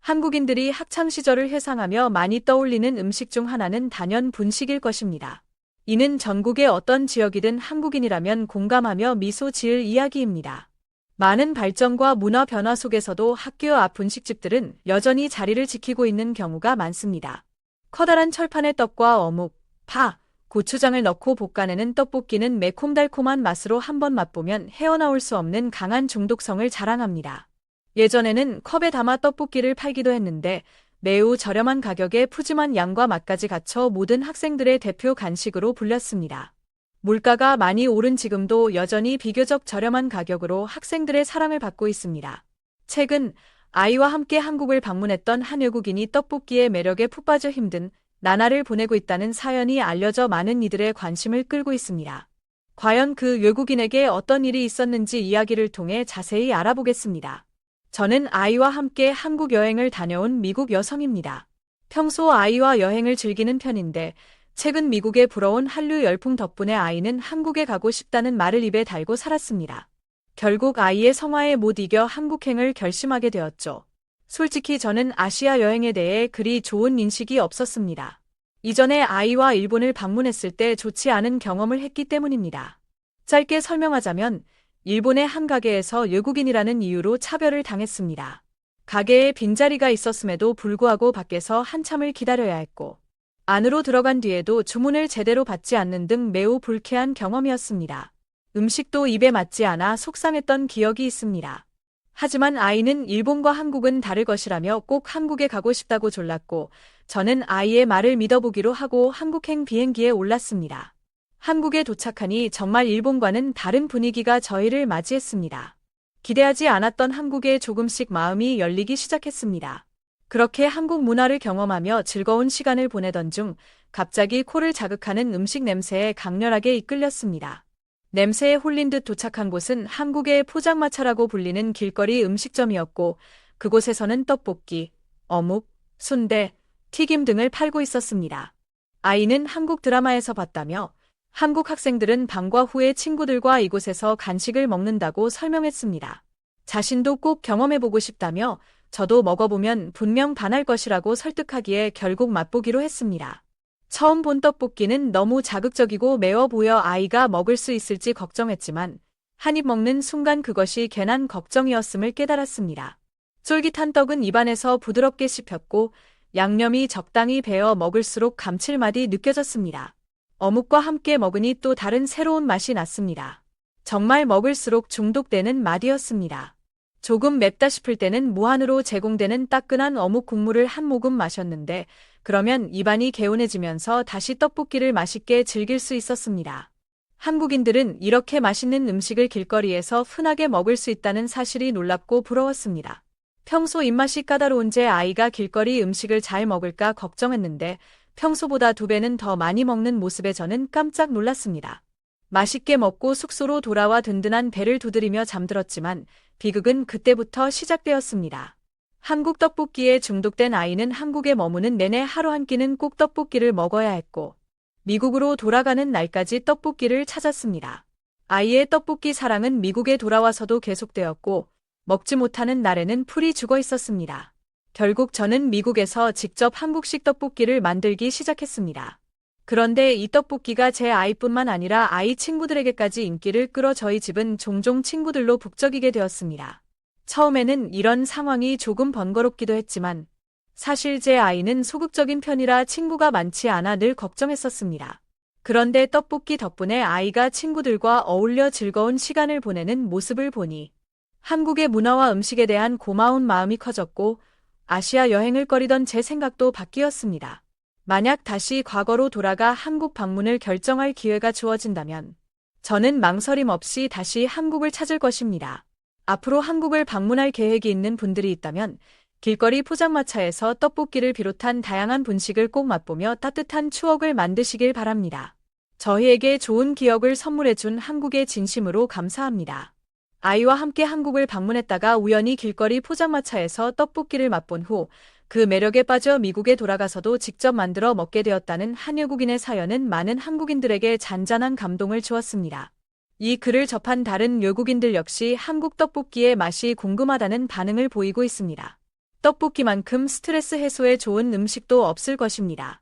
한국인들이 학창시절을 회상하며 많이 떠올리는 음식 중 하나는 단연 분식일 것입니다. 이는 전국의 어떤 지역이든 한국인이라면 공감하며 미소 지을 이야기입니다. 많은 발전과 문화 변화 속에서도 학교 앞 분식집들은 여전히 자리를 지키고 있는 경우가 많습니다. 커다란 철판에 떡과 어묵, 파, 고추장을 넣고 볶아내는 떡볶이는 매콤달콤한 맛으로 한번 맛보면 헤어나올 수 없는 강한 중독성을 자랑합니다. 예전에는 컵에 담아 떡볶이를 팔기도 했는데 매우 저렴한 가격에 푸짐한 양과 맛까지 갖춰 모든 학생들의 대표 간식으로 불렸습니다. 물가가 많이 오른 지금도 여전히 비교적 저렴한 가격으로 학생들의 사랑을 받고 있습니다. 최근 아이와 함께 한국을 방문했던 한 외국인이 떡볶이의 매력에 푹 빠져 힘든 나날을 보내고 있다는 사연이 알려져 많은 이들의 관심을 끌고 있습니다. 과연 그 외국인에게 어떤 일이 있었는지 이야기를 통해 자세히 알아보겠습니다. 저는 아이와 함께 한국 여행을 다녀온 미국 여성입니다. 평소 아이와 여행을 즐기는 편인데 최근 미국에 불어온 한류 열풍 덕분에 아이는 한국에 가고 싶다는 말을 입에 달고 살았습니다. 결국 아이의 성화에 못 이겨 한국행을 결심하게 되었죠. 솔직히 저는 아시아 여행에 대해 그리 좋은 인식이 없었습니다. 이전에 아이와 일본을 방문했을 때 좋지 않은 경험을 했기 때문입니다. 짧게 설명하자면 일본의 한 가게에서 외국인이라는 이유로 차별을 당했습니다. 가게에 빈자리가 있었음에도 불구하고 밖에서 한참을 기다려야 했고 안으로 들어간 뒤에도 주문을 제대로 받지 않는 등 매우 불쾌한 경험이었습니다. 음식도 입에 맞지 않아 속상했던 기억이 있습니다. 하지만 아이는 일본과 한국은 다를 것이라며 꼭 한국에 가고 싶다고 졸랐고 저는 아이의 말을 믿어보기로 하고 한국행 비행기에 올랐습니다. 한국에 도착하니 정말 일본과는 다른 분위기가 저희를 맞이했습니다. 기대하지 않았던 한국에 조금씩 마음이 열리기 시작했습니다. 그렇게 한국 문화를 경험하며 즐거운 시간을 보내던 중 갑자기 코를 자극하는 음식 냄새에 강렬하게 이끌렸습니다. 냄새에 홀린 듯 도착한 곳은 한국의 포장마차라고 불리는 길거리 음식점이었고 그곳에서는 떡볶이, 어묵, 순대, 튀김 등을 팔고 있었습니다. 아이는 한국 드라마에서 봤다며 한국 학생들은 방과 후에 친구들과 이곳에서 간식을 먹는다고 설명했습니다. 자신도 꼭 경험해보고 싶다며 저도 먹어보면 분명 반할 것이라고 설득하기에 결국 맛보기로 했습니다. 처음 본 떡볶이는 너무 자극적이고 매워 보여 아이가 먹을 수 있을지 걱정했지만 한 입 먹는 순간 그것이 괜한 걱정이었음을 깨달았습니다. 쫄깃한 떡은 입안에서 부드럽게 씹혔고 양념이 적당히 배어 먹을수록 감칠맛이 느껴졌습니다. 어묵과 함께 먹으니 또 다른 새로운 맛이 났습니다. 정말 먹을수록 중독되는 맛이었습니다. 조금 맵다 싶을 때는 무한으로 제공되는 따끈한 어묵 국물을 한 모금 마셨는데 그러면 입안이 개운해지면서 다시 떡볶이를 맛있게 즐길 수 있었습니다. 한국인들은 이렇게 맛있는 음식을 길거리에서 흔하게 먹을 수 있다는 사실이 놀랍고 부러웠습니다. 평소 입맛이 까다로운 제 아이가 길거리 음식을 잘 먹을까 걱정했는데 평소보다 2배는 더 많이 먹는 모습에 저는 깜짝 놀랐습니다. 맛있게 먹고 숙소로 돌아와 든든한 배를 두드리며 잠들었지만 비극은 그때부터 시작되었습니다. 한국 떡볶이에 중독된 아이는 한국에 머무는 내내 하루 한 끼는 꼭 떡볶이를 먹어야 했고 미국으로 돌아가는 날까지 떡볶이를 찾았습니다. 아이의 떡볶이 사랑은 미국에 돌아와서도 계속되었고 먹지 못하는 날에는 풀이 죽어 있었습니다. 결국 저는 미국에서 직접 한국식 떡볶이를 만들기 시작했습니다. 그런데 이 떡볶이가 제 아이뿐만 아니라 아이 친구들에게까지 인기를 끌어 저희 집은 종종 친구들로 북적이게 되었습니다. 처음에는 이런 상황이 조금 번거롭기도 했지만 사실 제 아이는 소극적인 편이라 친구가 많지 않아 늘 걱정했었습니다. 그런데 떡볶이 덕분에 아이가 친구들과 어울려 즐거운 시간을 보내는 모습을 보니 한국의 문화와 음식에 대한 고마운 마음이 커졌고 아시아 여행을 꺼리던 제 생각도 바뀌었습니다. 만약 다시 과거로 돌아가 한국 방문을 결정할 기회가 주어진다면 저는 망설임 없이 다시 한국을 찾을 것입니다. 앞으로 한국을 방문할 계획이 있는 분들이 있다면 길거리 포장마차에서 떡볶이를 비롯한 다양한 분식을 꼭 맛보며 따뜻한 추억을 만드시길 바랍니다. 저희에게 좋은 기억을 선물해준 한국에 진심으로 감사합니다. 아이와 함께 한국을 방문했다가 우연히 길거리 포장마차에서 떡볶이를 맛본 후 그 매력에 빠져 미국에 돌아가서도 직접 만들어 먹게 되었다는 한 외국인의 사연은 많은 한국인들에게 잔잔한 감동을 주었습니다. 이 글을 접한 다른 외국인들 역시 한국 떡볶이의 맛이 궁금하다는 반응을 보이고 있습니다. 떡볶이만큼 스트레스 해소에 좋은 음식도 없을 것입니다.